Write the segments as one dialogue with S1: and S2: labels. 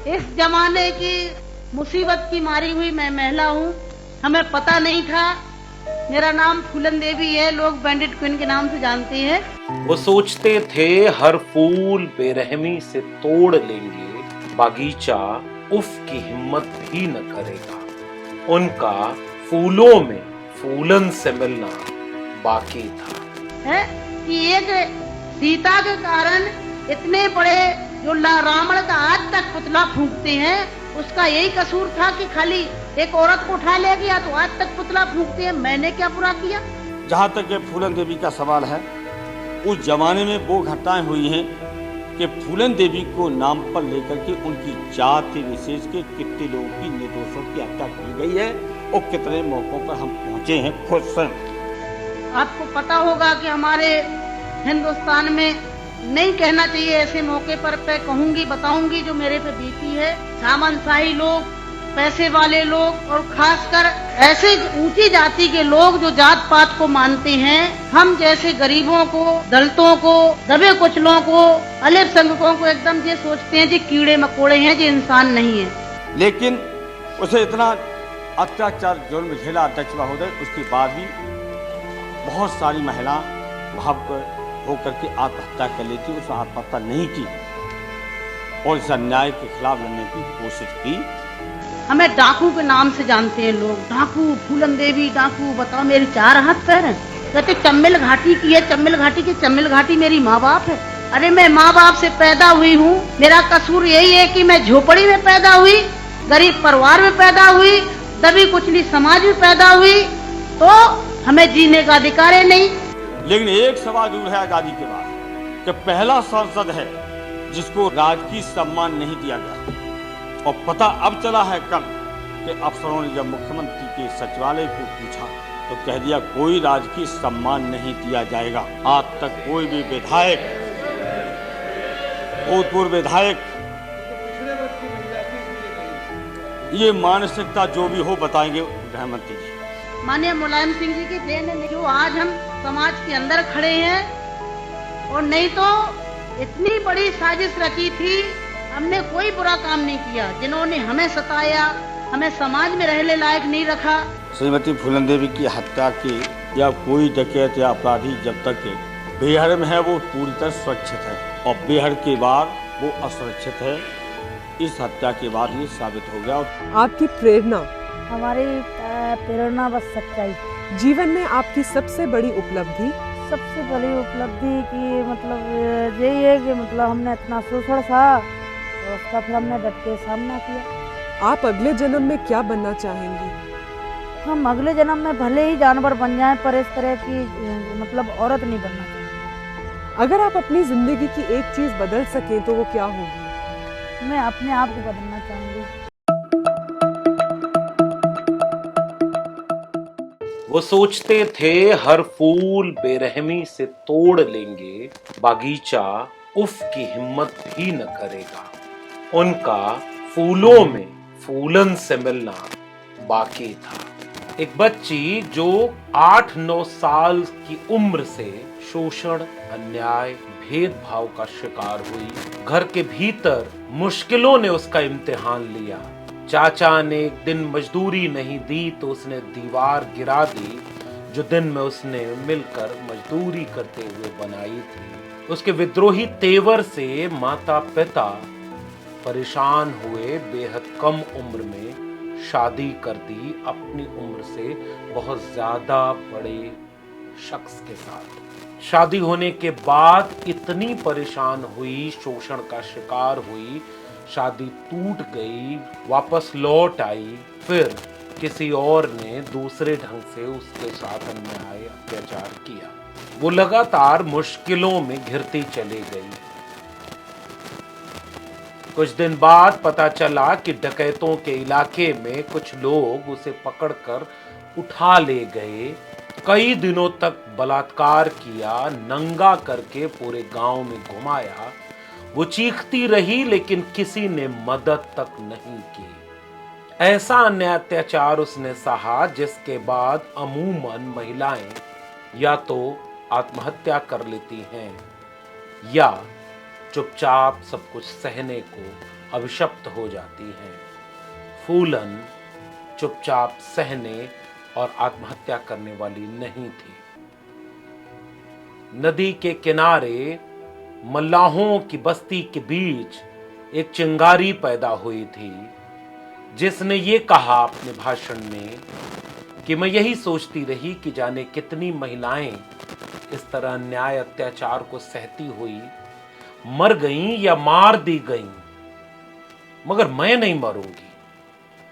S1: इस जमाने की मुसीबत की मारी हुई मैं महिला हूँ। हमें पता नहीं था। मेरा नाम फूलन देवी है, लोग बैंडेड क्वीन के नाम से जानते हैं।
S2: वो सोचते थे हर फूल बेरहमी से तोड़ लेंगे, बागीचा उफ की हिम्मत भी न करेगा। उनका फूलों में फूलन से मिलना बाकी था।
S1: है कि एक सीता के कारण इतने बड़े जो रावण का आज तक पुतला फूंकते हैं, उसका यही कसूर था कि खाली एक औरत को उठा ले गया तो आज तक पुतला फूंकते हैं। मैंने क्या बुरा किया?
S3: जहाँ तक ये फूलन देवी का सवाल है, उस जमाने में वो घटनाएं हुई हैं कि फूलन देवी को नाम पर लेकर के उनकी जाति विशेष के कितने लोगों की निर्दोषों की हत्या की गई है और कितने मौकों पर हम पहुंचे हैं खुद स्वयं।
S1: आपको पता होगा कि हमारे हिंदुस्तान में नहीं कहना चाहिए ऐसे मौके पर मैं कहूंगी, बताऊंगी जो मेरे पे बीती है। सामंतशाही लोग, पैसे वाले लोग और खासकर ऐसे ऊंची जाति के लोग जो जात पात को मानते हैं, हम जैसे गरीबों को, दलितों को, दबे कुचलों को, अल्पसंख्यकों को एकदम ये सोचते हैं जी कीड़े मकोड़े हैं, जी इंसान नहीं है।
S3: लेकिन उसे इतना अत्याचार जुल्म झेला अध्यक्ष महोदय, उसके बाद भी बहुत सारी महिला भावुक होकर के आत्महत्या कर लेती, उसने आत्महत्या नहीं की और इस अन्याय के खिलाफ लड़ने की कोशिश की।
S1: हमें डाकू के नाम से जानते हैं लोग, डाकू, फूलन देवी डाकू। बताओ, मेरी 4 हाथ पैर हैं। कहते चम्मिल घाटी की है, चम्मिल घाटी की। चम्मिल घाटी मेरी माँ बाप है। अरे मैं माँ बाप से पैदा हुई हूँ। मेरा कसूर यही है कि मैं झोपड़ी में पैदा हुई, गरीब परिवार में पैदा हुई, दबी कुचली समाज में पैदा हुई, तो हमें जीने का अधिकार है नहीं।
S3: लेकिन एक सवाल जरूर है आजादी के बाद कि पहला सांसद है जिसको राजकीय सम्मान नहीं दिया गया। और पता अब चला है कल कि अफसरों ने जब मुख्यमंत्री के सचिवालय को पूछा तो कह दिया कोई राजकीय सम्मान नहीं दिया जाएगा। आज तक कोई भी विधायक, भूतपूर्व विधायक, ये मानसिकता जो भी हो बताएंगे गृह मंत्री जी।
S1: माननीय मुलायम सिंह जी की देन है जो आज हम समाज के अंदर खड़े हैं, और नहीं तो इतनी बड़ी साजिश रची थी। हमने कोई बुरा काम नहीं किया। जिन्होंने हमें सताया, हमें समाज में रहने लायक नहीं रखा।
S3: श्रीमती फूलन देवी की हत्या की या कोई डकैत या अपराधी जब तक बेहद में है वो पूरी तरह सुरक्षित है और बेहद के बाद वो असुरक्षित है। इस हत्या के बाद ये साबित हो गया।
S4: आपकी प्रेरणा?
S5: हमारी प्रेरणा बस सच्चाई।
S4: जीवन में आपकी सबसे बड़ी उपलब्धि?
S5: सबसे बड़ी उपलब्धि की मतलब यही है कि मतलब हमने इतना शोषण था और उसका फिर हमने डट के सामना किया।
S4: आप अगले जन्म में क्या बनना चाहेंगी?
S5: हम अगले जन्म में भले ही जानवर बन जाएं पर इस तरह की मतलब औरत नहीं बनना चाहती।
S4: अगर आप अपनी जिंदगी की एक चीज बदल सकें तो वो क्या होगी?
S5: मैं अपने आप को बदलना चाहूंगी।
S2: वो सोचते थे हर फूल बेरहमी से तोड़ लेंगे, बागीचा उफ की हिम्मत भी न करेगा। उनका फूलों में फूलन से मिलना बाकी था। एक बच्ची जो 8-9 साल की उम्र से शोषण, अन्याय, भेदभाव का शिकार हुई। घर के भीतर मुश्किलों ने उसका इम्तिहान लिया। चाचा ने एक दिन मजदूरी नहीं दी तो उसने दीवार गिरा दी जो दिन में उसने मिलकर मजदूरी करते हुए बनाई थी। उसके विद्रोही तेवर से माता पिता परेशान हुए, बेहद कम उम्र में शादी कर दी अपनी उम्र से बहुत ज्यादा बड़े शख्स के साथ। शादी होने के बाद इतनी परेशान हुई, शोषण का शिकार हुई, शादी टूट गई, वापस लौट आई, फिर किसी और ने दूसरे ढंग से उसके साथ अन्याय अत्याचार किया। वो लगातार मुश्किलों में घिरती चली गई। कुछ दिन बाद पता चला कि डकैतों के इलाके में कुछ लोग उसे पकड़कर उठा ले गए। कई दिनों तक बलात्कार किया, नंगा करके पूरे गांव में घुमाया। वो चीखती रही लेकिन किसी ने मदद तक नहीं की। ऐसा अन्याय अत्याचार उसने सहा जिसके बाद अमूमन महिलाएं या तो आत्महत्या कर लेती हैं या चुपचाप सब कुछ सहने को अभिशप्त हो जाती हैं। फूलन चुपचाप सहने और आत्महत्या करने वाली नहीं थी। नदी के किनारे मल्लाहों की बस्ती के बीच एक चिंगारी पैदा हुई थी, जिसने ये कहा अपने भाषण में कि मैं यही सोचती रही कि जाने कितनी महिलाएं इस तरह अन्याय अत्याचार को सहती हुई मर गईं या मार दी गईं, मगर मैं नहीं मरूंगी,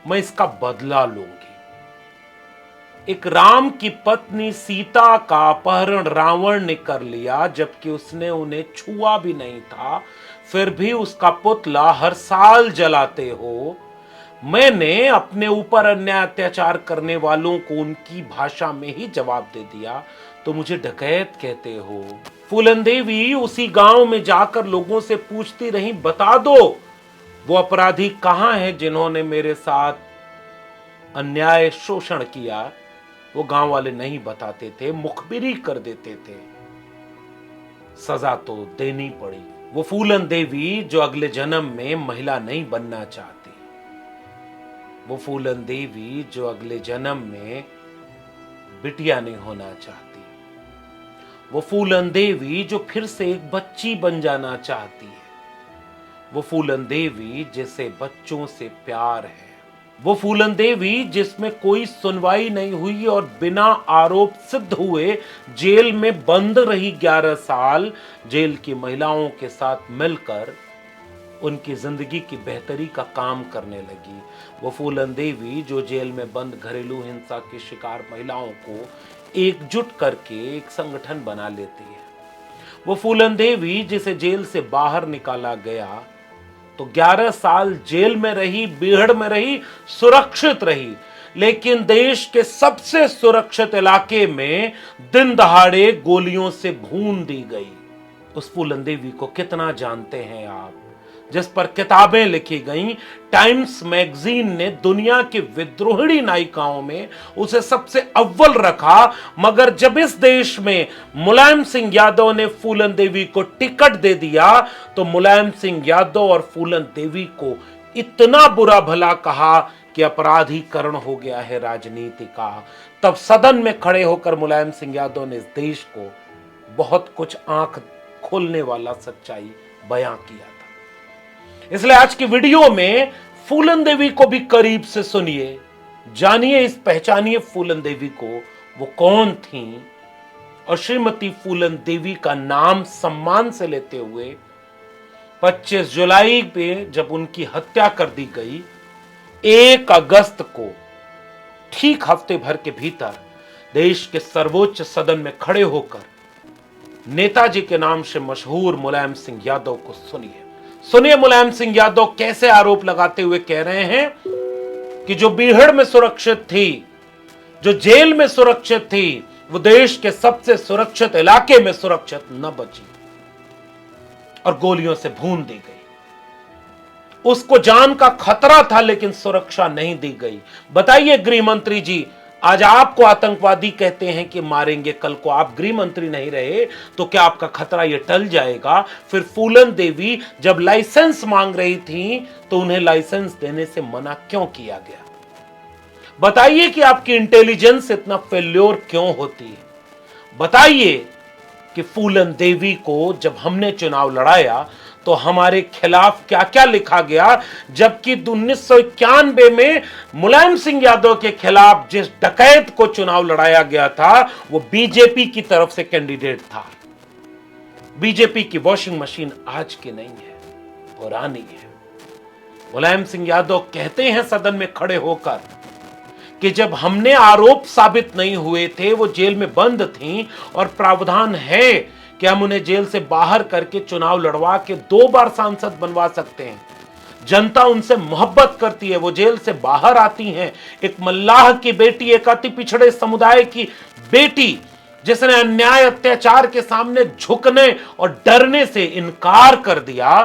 S2: मैं इसका बदला लूंगी। एक राम की पत्नी सीता का अपहरण रावण ने कर लिया, जबकि उसने उन्हें छुआ भी नहीं था, फिर भी उसका पुतला हर साल जलाते हो। मैंने अपने ऊपर अन्याय अत्याचार करने वालों को उनकी भाषा में ही जवाब दे दिया, तो मुझे डकैत कहते हो। फूलन देवी उसी गांव में जाकर लोगों से पूछती रही, बता दो वो अपराधी कहां हैं जिन्होंने मेरे साथ अन्याय शोषण किया। वो गांव वाले नहीं बताते थे, मुखबिरी कर देते थे। सजा तो देनी पड़ी। वो फूलन देवी जो अगले जन्म में महिला नहीं बनना चाहती, वो फूलन देवी जो अगले जन्म में बिटिया नहीं होना चाहती, वो फूलन देवी जो फिर से एक बच्ची बन जाना चाहती है, वो फूलन देवी जिसे बच्चों से प्यार है, वो फूलन देवी जिसमें कोई सुनवाई नहीं हुई और बिना आरोप सिद्ध हुए जेल में बंद रही 11 साल, जेल की महिलाओं के साथ मिलकर उनकी जिंदगी की बेहतरी का काम करने लगी। वो फूलन देवी जो जेल में बंद घरेलू हिंसा की शिकार महिलाओं को एकजुट करके एक संगठन बना लेती है। वो फूलन देवी जिसे जेल से बाहर निकाला गया तो 11 साल जेल में रही, बीहड़ में रही, सुरक्षित रही, लेकिन देश के सबसे सुरक्षित इलाके में दिन दहाड़े गोलियों से भून दी गई। उस फूलन देवी को कितना जानते हैं आप, जिस पर किताबें लिखी गईं। टाइम्स मैगजीन ने दुनिया की विद्रोहिणी नायिकाओं में उसे सबसे अव्वल रखा, मगर जब इस देश में मुलायम सिंह यादव ने फूलन देवी को टिकट दे दिया तो मुलायम सिंह यादव और फूलन देवी को इतना बुरा भला कहा कि अपराधीकरण हो गया है राजनीति का। तब सदन में खड़े होकर मुलायम सिंह यादव ने इस देश को बहुत कुछ आंख खोलने वाला सच्चाई बयां किया था। इसलिए आज की वीडियो में फूलन देवी को भी करीब से सुनिए, जानिए, इस पहचानिए फूलन देवी को, वो कौन थी। और श्रीमती फूलन देवी का नाम सम्मान से लेते हुए 25 जुलाई पे जब उनकी हत्या कर दी गई, 1 अगस्त को ठीक हफ्ते भर के भीतर देश के सर्वोच्च सदन में खड़े होकर नेताजी के नाम से मशहूर मुलायम सिंह यादव को सुनिए मुलायम सिंह यादव कैसे आरोप लगाते हुए कह रहे हैं कि जो बीहड़ में सुरक्षित थी, जो जेल में सुरक्षित थी, वो देश के सबसे सुरक्षित इलाके में सुरक्षित न बची और गोलियों से भून दी गई। उसको जान का खतरा था लेकिन सुरक्षा नहीं दी गई। बताइए गृह मंत्री जी, आज आपको आतंकवादी कहते हैं कि मारेंगे, कल को आप गृह मंत्री नहीं रहे तो क्या आपका खतरा यह टल जाएगा? फिर फूलन देवी जब लाइसेंस मांग रही थी तो उन्हें लाइसेंस देने से मना क्यों किया गया? बताइए कि आपकी इंटेलिजेंस इतना फेल्योर क्यों होती है? बताइए कि फूलन देवी को जब हमने चुनाव लड़ाया तो हमारे खिलाफ क्या क्या लिखा गया, जबकि 1991 में मुलायम सिंह यादव के खिलाफ जिस डकैत को चुनाव लड़ाया गया था वो बीजेपी की तरफ से कैंडिडेट था। बीजेपी की वॉशिंग मशीन आज की नहीं है, पुरानी है। मुलायम सिंह यादव कहते हैं सदन में खड़े होकर कि जब हमने आरोप साबित नहीं हुए थे, वो जेल में बंद थीं और प्रावधान है कि हम उन्हें जेल से बाहर करके चुनाव लड़वा के 2 बार सांसद बनवा सकते हैं। जनता उनसे मोहब्बत करती है, वो जेल से बाहर आती हैं। एक मल्लाह की बेटी, एक अति पिछड़े समुदाय की बेटी जिसने अन्याय अत्याचार के सामने झुकने और डरने से इनकार कर दिया,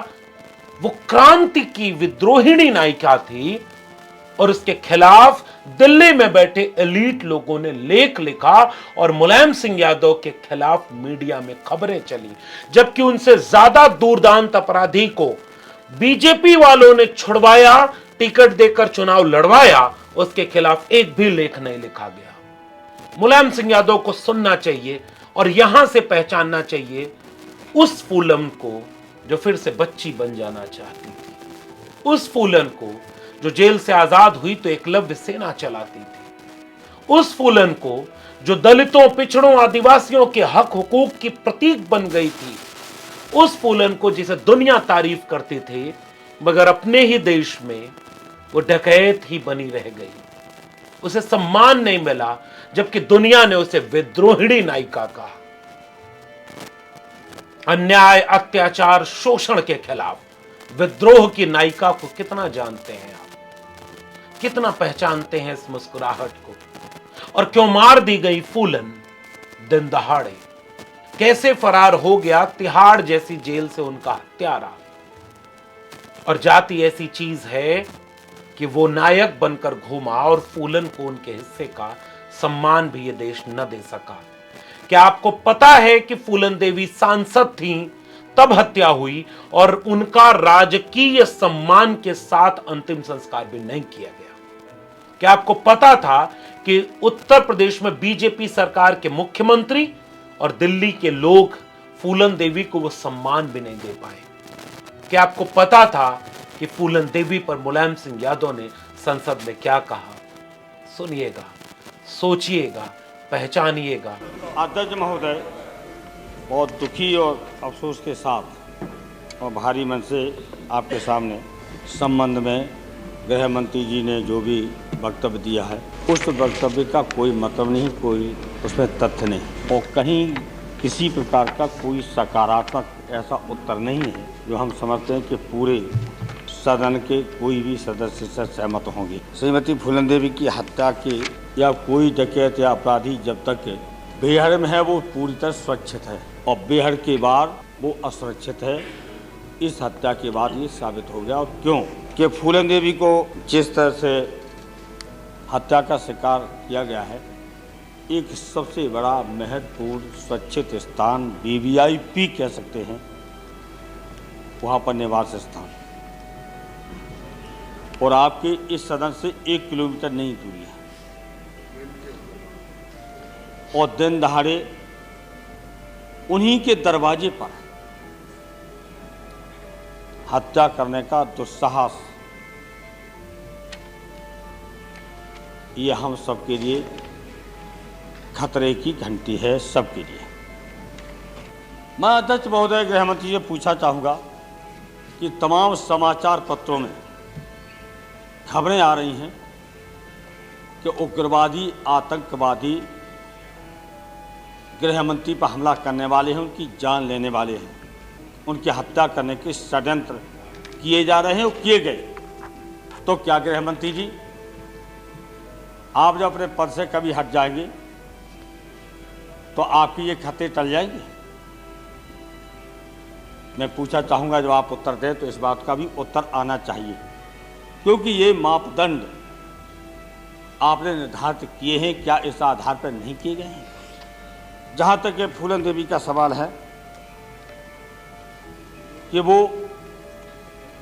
S2: वो क्रांति की विद्रोहिणी नायिका थी और उसके खिलाफ दिल्ली में बैठे एलीट लोगों ने लेख लिखा और मुलायम सिंह यादव के खिलाफ मीडिया में खबरें चली, जबकि उनसे ज्यादा दुर्दांत अपराधी को बीजेपी वालों ने छुड़वाया, टिकट देकर चुनाव लड़वाया, उसके खिलाफ एक भी लेख नहीं लिखा गया। मुलायम सिंह यादव को सुनना चाहिए और यहां से पहचानना चाहिए उस फूलन को जो फिर से बच्ची बन जाना चाहती थी, उस फूलन को जो जेल से आजाद हुई तो एकलव्य सेना चलाती थी, उस फूलन को जो दलितों, पिछड़ों, आदिवासियों के हक हुकूक की प्रतीक बन गई थी, उस फूलन को जिसे दुनिया तारीफ करती थी, मगर अपने ही देश में वो डकैत ही बनी रह गई। उसे सम्मान नहीं मिला, जबकि दुनिया ने उसे विद्रोहिणी नायिका कहा। अन्याय, अत्याचार, शोषण के खिलाफ विद्रोह की नायिका को कितना जानते हैं आप? कितना पहचानते हैं इस मुस्कुराहट को? और क्यों मार दी गई फूलन दिन दहाड़े? कैसे फरार हो गया तिहाड़ जैसी जेल से उनका हत्यारा? और जाति ऐसी चीज है कि वो नायक बनकर घूमा और फूलन को उनके हिस्से का सम्मान भी ये देश न दे सका। क्या आपको पता है कि फूलन देवी सांसद थीं, तब हत्या हुई और उनका राजकीय सम्मान के साथ अंतिम संस्कार भी नहीं किया गया? क्या आपको पता था कि उत्तर प्रदेश में बीजेपी सरकार के मुख्यमंत्री और दिल्ली के लोग फूलन देवी को वो सम्मान भी नहीं दे पाए? क्या आपको पता था कि फूलन देवी पर मुलायम सिंह यादव ने संसद में क्या कहा? सुनिएगा, सोचिएगा, पहचानिएगा।
S3: अध्यक्ष महोदय, बहुत दुखी और अफसोस के साथ और भारी मन से आपके सामने संबंध में गृह मंत्री जी ने जो भी वक्तव्य दिया है, उस वक्तव्य का कोई मतलब नहीं, कोई उसमें तथ्य नहीं और कहीं किसी प्रकार का कोई सकारात्मक ऐसा उत्तर नहीं है जो हम समझते हैं कि पूरे सदन के कोई भी सदस्य से सहमत होंगे। श्रीमती फूलन देवी की हत्या के या कोई डकैत या अपराधी जब तक बेहड़ में है वो पूरी तरह सुरक्षित है और बेहड़ के बाद वो असुरक्षित है। इस हत्या के बाद ये साबित हो गया। और क्यों कि फूलन देवी को जिस तरह से हत्या का शिकार किया गया है, एक सबसे बड़ा महत्वपूर्ण सुरक्षित स्थान वीवीआईपी कह सकते हैं, वहाँ पर निवास स्थान और आपके इस सदन से 1 किलोमीटर नहीं दूरी है और दिन दहाड़े उन्हीं के दरवाजे पर हत्या करने का दुस्साहस, ये हम सबके लिए खतरे की घंटी है, सबके लिए। मैं अध्यक्ष महोदय गृह मंत्री से पूछना चाहूँगा कि तमाम समाचार पत्रों में खबरें आ रही हैं कि उग्रवादी, आतंकवादी गृह मंत्री पर हमला करने वाले हैं, उनकी जान लेने वाले हैं, उनकी हत्या करने के षड्यंत्र किए जा रहे हैं और किए गए। तो क्या गृह मंत्री जी, आप जब अपने पद से कभी हट जाएंगे तो आपकी ये खतरे टल जाएंगे? मैं पूछना चाहूँगा, जब आप उत्तर दें तो इस बात का भी उत्तर आना चाहिए, क्योंकि ये मापदंड आपने निर्धारित किए हैं, क्या इस आधार पर नहीं किए गए हैं? जहाँ तक ये फूलन देवी का सवाल है कि वो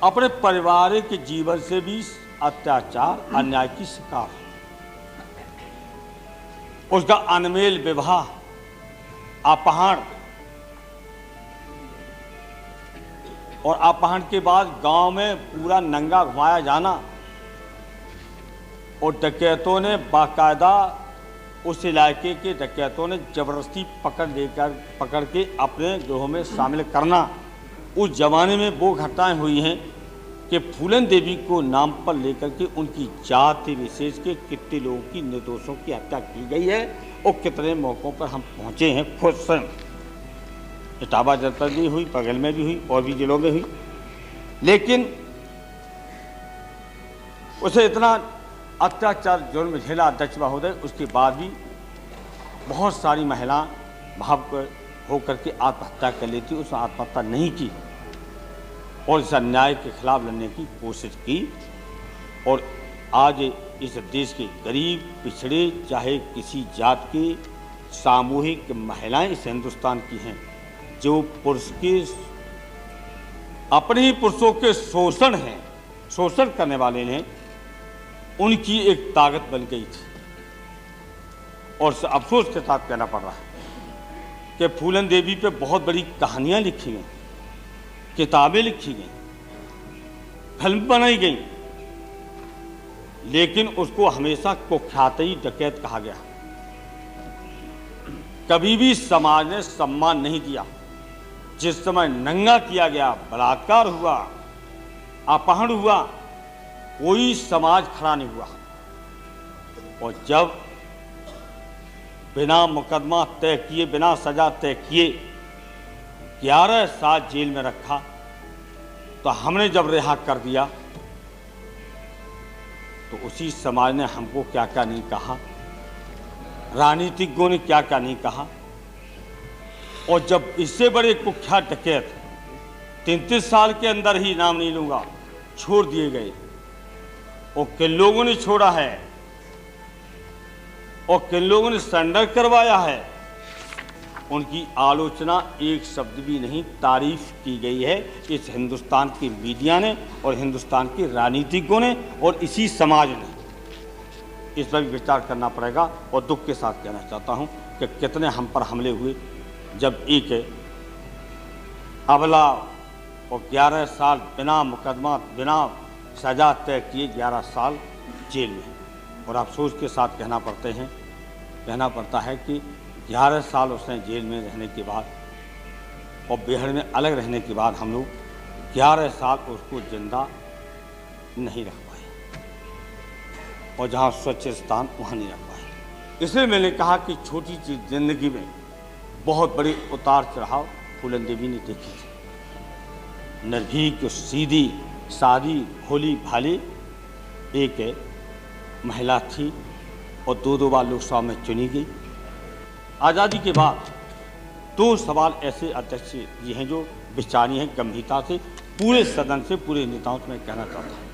S3: अपने पारिवारिक जीवन से भी अत्याचार, अन्याय की शिकार है। उसका अनमेल विवाह, अपहरण और अपहरण के बाद गांव में पूरा नंगा घुमाया जाना और डकैतों ने बाकायदा उस इलाके के डकैतों ने जबरदस्ती पकड़ के अपने गिरोह में शामिल करना। उस जमाने में वो घटनाएं हुई हैं कि फूलन देवी को नाम पर लेकर के उनकी जाति विशेष के कितने लोगों की निर्दोषों की हत्या की गई है और कितने मौक़ों पर हम पहुँचे हैं खुद स्वयं। इटावा जनपद में हुई, पगल में भी हुई और भी जिलों में हुई, लेकिन उसे इतना अत्याचार जुर्म झेला अध्यक्ष महोदय, उसके बाद भी बहुत सारी महिलाएं भाव होकर के आत्महत्या कर लेती, उसने आत्महत्या नहीं की और इस अन्याय के खिलाफ लड़ने की कोशिश की। और आज इस देश के गरीब, पिछड़े, चाहे किसी जात के सामूहिक महिलाएं इस हिंदुस्तान की हैं जो पुरुष के अपने ही पुरुषों के शोषण करने वाले ने उनकी एक ताकत बन गई थी। और अफसोस के साथ कहना पड़ रहा है कि फूलन देवी पे बहुत बड़ी कहानियां लिखी गई, किताबें लिखी गई, फिल्म बनाई गई, लेकिन उसको हमेशा कुख्याती डकैत कहा गया। कभी भी समाज ने सम्मान नहीं दिया। जिस समय नंगा किया गया, बलात्कार हुआ, अपहरण हुआ, कोई समाज खड़ा नहीं हुआ। और जब बिना मुकदमा तय किए, बिना सजा तय किए 11 साल जेल में रखा, तो हमने जब रिहा कर दिया तो उसी समाज ने हमको क्या क्या नहीं कहा, राजनीतिज्ञों ने क्या क्या नहीं कहा। और जब इससे बड़े कुख्यात डकैत 33 साल के अंदर ही, नाम नहीं लूंगा, छोड़ दिए गए, और किन लोगों ने छोड़ा है और किन लोगों ने सरेंडर करवाया है, उनकी आलोचना एक शब्द भी नहीं, तारीफ की गई है इस हिंदुस्तान की मीडिया ने और हिंदुस्तान के राजनीतिज्ञों ने और इसी समाज ने। इस पर भी विचार करना पड़ेगा। और दुख के साथ कहना चाहता हूं कि कितने हम पर हमले हुए, जब एक अबला और 11 साल बिना मुकदमा, बिना सजा तय किए 11 साल जेल में। और अफसोस के साथ कहना पड़ता है कि 11 साल उसने जेल में रहने के बाद और बिहार में अलग रहने के बाद हम लोग 11 साल उसको जिंदा नहीं रख पाए, और जहाँ स्वच्छ स्थान वहाँ नहीं रख पाए। इसलिए मैंने कहा कि छोटी चीज जिंदगी में बहुत बड़े उतार चढ़ाव फूलन देवी ने देखी थी। निर्भीक, सीधी सादी, भोली भाली एक महिला थी और 2 बार लोकसभा में चुनी गई। आज़ादी के बाद 2 सवाल ऐसे अध्यक्ष जी हैं जो विचारी हैं गंभीरता से, पूरे सदन से, पूरे नेताओं से मैं कहना चाहता हूँ।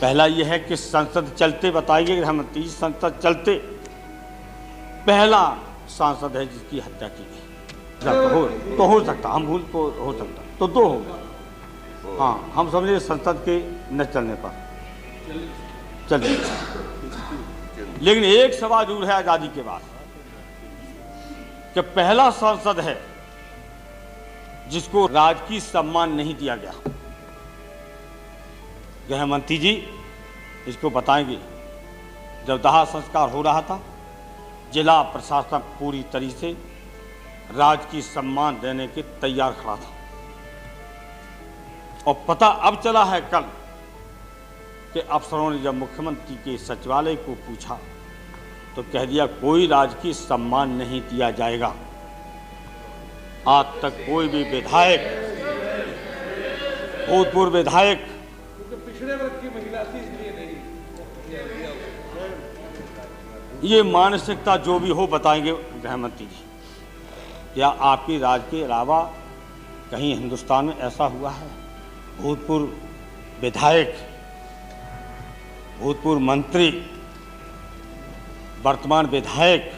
S3: पहला यह है कि संसद चलते, बताइए गृहमंत्री, संसद चलते पहला सांसद है जिसकी हत्या की गई। तो हो सकता, हम भूल तो हो सकता, तो 2 हो गए। हाँ, हम समझे संसद के न चलने पर चलिए, लेकिन एक सवाल जरूर है आजादी के बाद कि पहला सांसद है जिसको राजकीय सम्मान नहीं दिया गया। गृह मंत्री जी इसको बताएंगे। जब दाह संस्कार हो रहा था, जिला प्रशासन पूरी तरीके से राजकीय सम्मान देने के तैयार खड़ा था, और पता अब चला है कल कि अफसरों ने जब मुख्यमंत्री के सचिवालय को पूछा तो कह दिया कोई राजकीय सम्मान नहीं दिया जाएगा। आज तक कोई भी विधायक, भूतपूर्व विधायक,
S6: पिछड़े वर्ग की महिला थी इसलिए नहीं,
S3: ये मानसिकता जो भी हो बताएंगे गृह मंत्री जी। क्या आपकी राज्य के अलावा कहीं हिंदुस्तान में ऐसा हुआ है? भूतपूर्व विधायक, भूतपूर्व मंत्री, वर्तमान विधायक,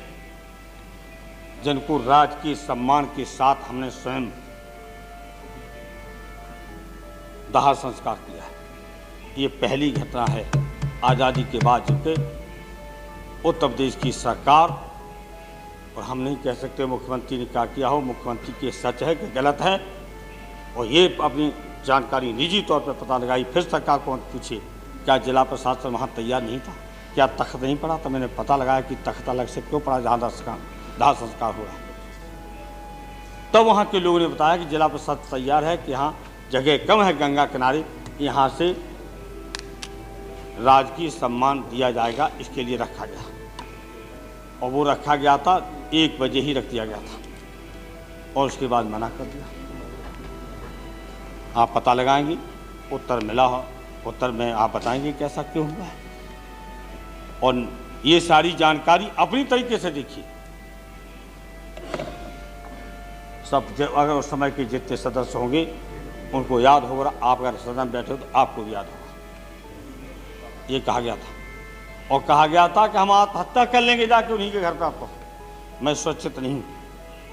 S3: जिनको राजकीय सम्मान के साथ हमने स्वयं दाह संस्कार किया है, ये पहली घटना है आज़ादी के बाद। चूंकि उत्तर प्रदेश की सरकार, और हम नहीं कह सकते मुख्यमंत्री ने क्या किया हो, मुख्यमंत्री के सच है कि गलत है, और ये अपनी जानकारी निजी तौर पर पता लगाई। फिर सरकार को पूछिए क्या जिला प्रशासन वहाँ तैयार नहीं था, क्या तख्त नहीं पड़ा? तो मैंने पता लगाया कि तख्त अलग से क्यों पड़ा जहाँ दाह संस्कार हुआ। तब वहाँ के लोगों ने बताया कि जिला प्रशासन तैयार है कि यहाँ जगह कम है गंगा किनारे, यहाँ से राजकीय सम्मान दिया जाएगा, इसके लिए रखा गया। और वो रखा गया था 1 बजे ही रख दिया गया था, और उसके बाद मना कर दिया। आप पता लगाएंगे, उत्तर मिला हो, उत्तर में आप बताएंगे कैसा क्यों हुआ है। और ये सारी जानकारी अपनी तरीके से देखिए। सब अगर उस समय के जितने सदस्य होंगे उनको याद होगा, आप अगर सदन बैठे हो तो आपको भी याद होगा। ये कहा गया था, और कहा गया था कि हम आत्महत्या कर लेंगे जाके उन्हीं के घर पर। मैं स्वच्छित नहीं हूँ,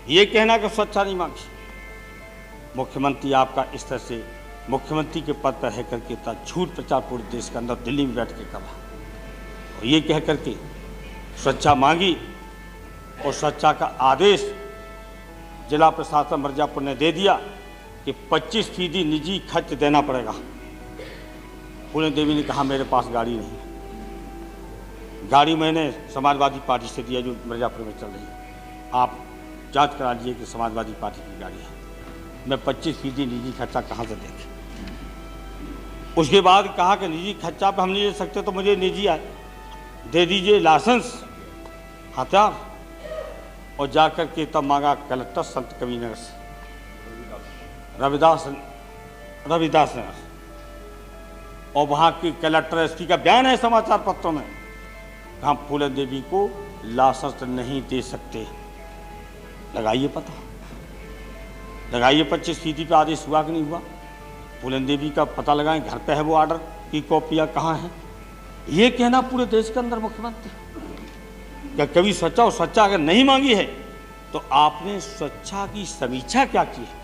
S3: ये कहना कि स्वच्छता नहीं मांगी। मुख्यमंत्री आपका इस तरह से मुख्यमंत्री के पद पर रह करके इतना झूठ प्रचार पूरे देश के अंदर दिल्ली में बैठ के करा और ये कह करके सुरक्षा मांगी और सुरक्षा का आदेश जिला प्रशासन मिर्जापुर ने दे दिया कि 25% निजी खर्च देना पड़ेगा। फूलन देवी ने कहा मेरे पास गाड़ी नहीं है, गाड़ी मैंने समाजवादी पार्टी से दिया जो मिर्जापुर में चल रही है, आप जांच करा लीजिए कि समाजवादी पार्टी की गाड़ी है, मैं 25% निजी खर्चा कहाँ से देंगे। उसके बाद कहा कि निजी खर्चा पे हम नहीं ले सकते तो मुझे निजी दे दीजिए लाइसेंस हथियार, और जाकर के तब मांगा कलेक्टर संत कबीरनगर से रविदास नगर, और वहाँ की कलेक्टर एसपी का बयान है समाचार पत्रों में, हम फूलन देवी को लाइसेंस नहीं दे सकते। लगाइए पता, लगाइए 25% पे आदेश हुआ कि नहीं हुआ। फूलन देवी का पता लगाएं, घर पे है वो ऑर्डर की कॉपियाँ कहाँ हैं। ये कहना पूरे देश के अंदर मुख्यमंत्री क्या कभी सच्चा और सच्चा अगर नहीं मांगी है तो आपने स्वच्छता की समीक्षा क्या की है।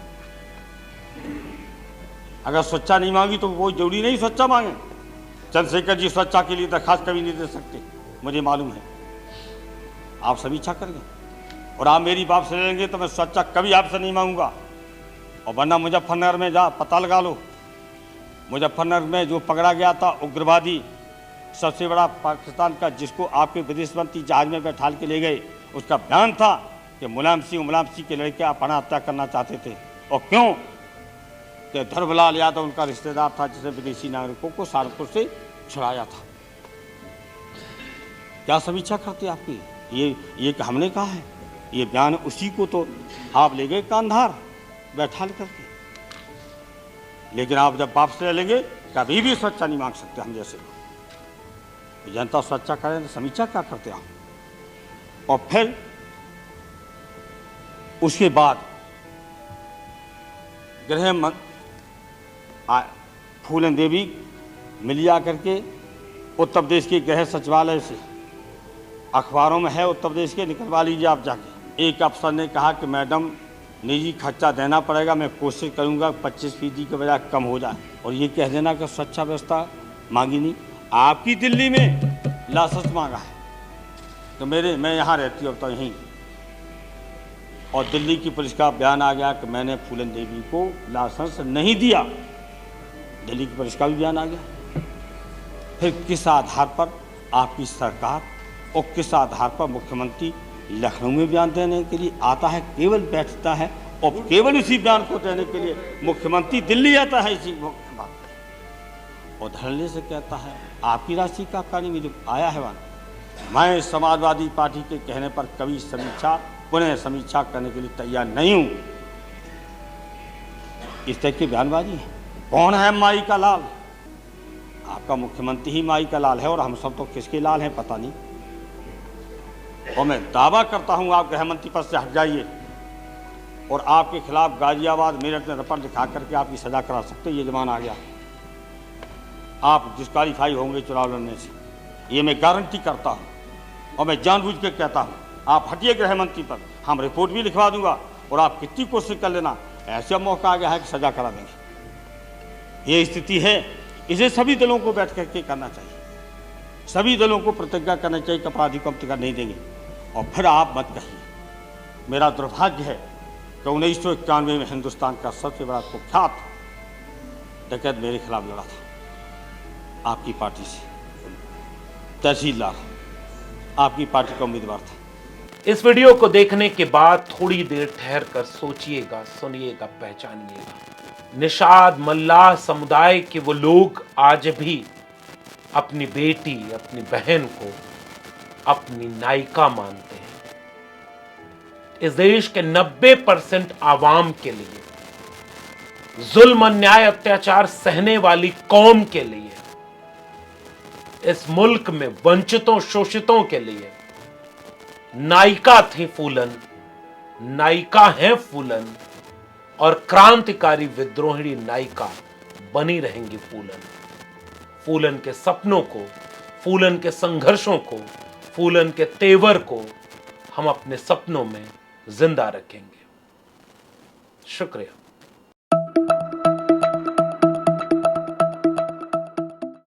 S3: अगर स्वच्छता नहीं मांगी तो वो जरूरी नहीं स्वच्छता मांगे। चंद्रशेखर जी स्वच्छता के लिए दरखास्त कभी नहीं दे सकते, मुझे मालूम है। आप समीक्षा करेंगे और आप मेरी बात से लेंगे तो मैं स्वच्छता कभी आपसे नहीं मांगूंगा। और वरना मुजफ्फरनगर में जा पता लगा लो, मुजफ्फरनगर में जो पकड़ा गया था उग्रवादी सबसे बड़ा पाकिस्तान का, जिसको आपके विदेश मंत्री जहाज में बैठाल के ले गए, उसका बयान था कि मुलायम सिंह के लड़के अपना हत्या करना चाहते थे। और क्यों कि धर्मलाल यादव उनका रिश्तेदार था जिसे विदेशी नागरिकों को सहारनपुर से छुड़ाया था। क्या समीक्षा करते आपकी? ये हमने कहा है, ये बयान उसी को तो आप ले गए कांधार बैठाल करके। लेकिन आप जब वापस ले लेंगे कभी भी स्वच्छता नहीं मांग सकते हम जैसे लोग। जनता स्वच्छता करें तो समीक्षा क्या करते आप? और फिर उसके बाद गृह फूलन देवी मिल जा करके उत्तर प्रदेश के गृह सचिवालय से, अखबारों में है उत्तर प्रदेश के, निकलवा लीजिए आप जाके। एक अफसर ने कहा कि मैडम निजी खर्चा देना पड़ेगा, मैं कोशिश करूंगा 25% के बजाय कम हो जाए। और ये कह देना कि स्वच्छता व्यवस्था मांगी नहीं। आपकी दिल्ली में लाइसेंस मांगा है तो मैं यहाँ रहती हूँ अब तो यहीं, और दिल्ली की पुलिस का बयान आ गया कि मैंने फूलन देवी को लाइसेंस नहीं दिया। दिल्ली की पुलिस का भी बयान आ गया। फिर किस आधार पर आपकी सरकार और किस आधार पर मुख्यमंत्री लखनऊ में बयान देने के लिए आता है, केवल बैठता है और केवल इसी बयान को देने के लिए मुख्यमंत्री दिल्ली आता है इसी बात और धरने से कहता है आपकी राशि का कार्य में जो आया है वहाँ। मैं समाजवादी पार्टी के कहने पर कभी पुनः समीक्षा करने के लिए तैयार नहीं हूँ। इस तरह की बयानबाजी है। कौन है माई का लाल? आपका मुख्यमंत्री ही माई का लाल है और हम सब तो किसके लाल हैं पता नहीं। और मैं दावा करता हूं आप गृह मंत्री पद से हट जाइए और आपके खिलाफ गाजियाबाद मेरठ में रपट दिखा करके आपकी सजा करा सकते। ये जमाना आ गया, आप डिस्क्वालीफाई होंगे चुनाव लड़ने से, ये मैं गारंटी करता हूं। और मैं जानबूझ के कहता हूं आप हटिए गृह मंत्री पर, हम रिपोर्ट भी लिखवा दूंगा और आप कितनी कोशिश कर लेना, ऐसा मौका आ गया है कि सजा करा देंगे। ये स्थिति है, इसे सभी दलों को बैठ करके करना चाहिए। सभी दलों को प्रतिज्ञा करना चाहिए कि अपराधी को हम टिकट नहीं देंगे। और फिर आप मत कहिए, मेरा दुर्भाग्य है कि 1991 में हिंदुस्तान का सबसे बड़ा कुख्यात डकैत मेरे खिलाफ लड़ा था आपकी पार्टी से, तहसीलदार आपकी पार्टी का उम्मीदवार था।
S2: इस वीडियो को देखने के बाद थोड़ी देर ठहर कर सोचिएगा, सुनिएगा, पहचानिएगा। निषाद मल्लाह समुदाय के वो लोग आज भी अपनी बेटी, अपनी बहन को अपनी नायिका मानते हैं। इस देश के 90% आवाम के लिए, जुल्म, अन्याय, अत्याचार सहने वाली कौम के लिए, इस मुल्क में वंचितों, शोषितों के लिए नायिका थी फूलन, नायिका हैं फूलन और क्रांतिकारी विद्रोहिणी नायिका बनी रहेंगी फूलन। फूलन के सपनों को, फूलन के संघर्षों को, फूलन के तेवर को हम अपने सपनों में जिंदा रखेंगे। शुक्रिया।